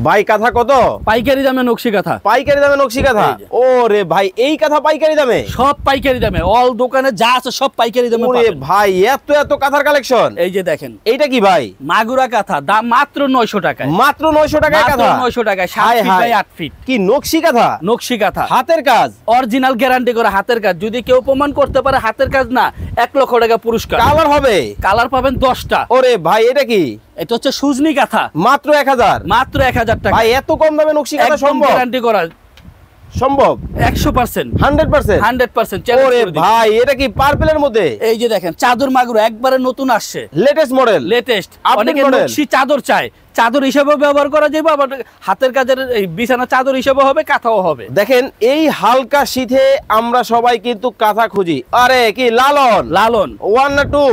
ভাই কাঁথা কত? পাইকারি দামে নকশি কাঁথা। পাইকারি দামে নকশি কাঁথা? ওরে ভাই এই কাঁথা পাইকারি দামে? সব পাইকারি দামে, অল দোকানে যা আছে সব পাইকারি দামে ওরে পাবেন। ভাই এত এত কাঁথার কালেকশন। এই যে দেখেন, এইটা কি ভাই? মাগুরা কাঁথা, দাম মাত্র 900 টাকায়। মাত্র 900 টাকায় মাত্র কাঁথা? 900 টাকায়, 7 হায় ফিট হায়। By 8 feet. কি নকশি কাঁথা? নকশি কাঁথা, হাতের কাজ, অরিজিনাল গ্যারান্টি করা হাতের কাজ। যদি কেউ প্রমাণ করতে পারে হাতের কাজ না, 1 লক্ষ টাকা পুরস্কার। কালার হবে? কালার পাবেন 10টা। ওরে ভাই এটা কি? এটা হচ্ছে সুজনি কাঁথা, মাত্র 1000? মাত্র 1000 টাকা। ভাই এত কম দামে নকশি কাঁথা একদম সম্ভব? গ্যারান্টি করা, সম্ভব 100%, 100%? 100% ওরে ভাই এটা কি পার্পলের মধ্যে? এই যে দেখেন, চাদর মাগুরা একবারে নতুন আসছে, লেটেস্ট মডেল, লেটেস্ট। Update অনেকে model। নকশি চাদর চায়, চাদর হিসেবে ব্যবহার করা যাবে, আবার হাতের কাজের এই বিছানা চাদর হিসেবে হবে, কাঁথাও হবে। দেখেন এই হালকা শীতে আমরা সবাই কিন্তু কাঁথা খুঁজি। আরে কি লালন? লালন 1 না 2?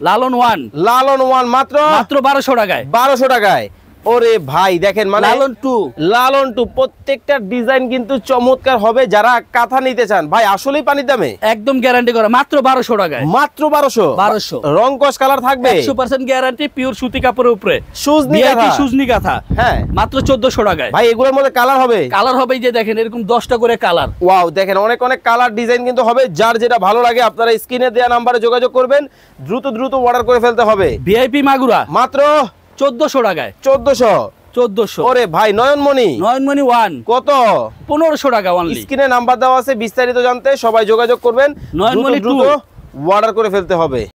লালন 1 লালন 1 মাত্র মাত্র 1200 টাকায়। 1200 টাকায়। ওরে ভাই দেখেন মানে লালন 2 লালন 2 প্রত্যেকটা ডিজাইন কিন্তু চমৎকার হবে। যারা কাঁথা নিতে চান ভাই আসলেই পানির দামে একদম গ্যারান্টি করা, মাত্র 1200 টাকায়। মাত্র 1200? 1200 রং কস কালার থাকবে? 100% গ্যারান্টি, পিওর সুতি কাপড়ের উপরে সুজনি VIP কাঁথা? সুজনি কাঁথা, হ্যাঁ মাত্র 1400 টাকায়। ভাই এগুলোর মধ্যে কালার হবে? কালার হবে, এই যে দেখেন এরকম 10টা করে কালার। ওয়াও দেখেন অনেক অনেক কালার ডিজাইন কিন্তু হবে। যার যেটা ভালো লাগে আপনারা স্ক্রিনে দেওয়া নাম্বারে যোগাযোগ করবেন, দ্রুত দ্রুত অর্ডার করে ফেলতে হবে। VIP মাগুরা মাত্র 1400 টাকায়। 1400? ওরে ভাই নয়নমণি নয়নমণি 1 কত? 1500 টাকা অনলি। স্ক্রিনে নাম্বার দেওয়া আছে, বিস্তারিত জানতে সবাই যোগাযোগ করবেন। নয়নমণি দ্রুত 2 অর্ডার করে ফেলতে হবে।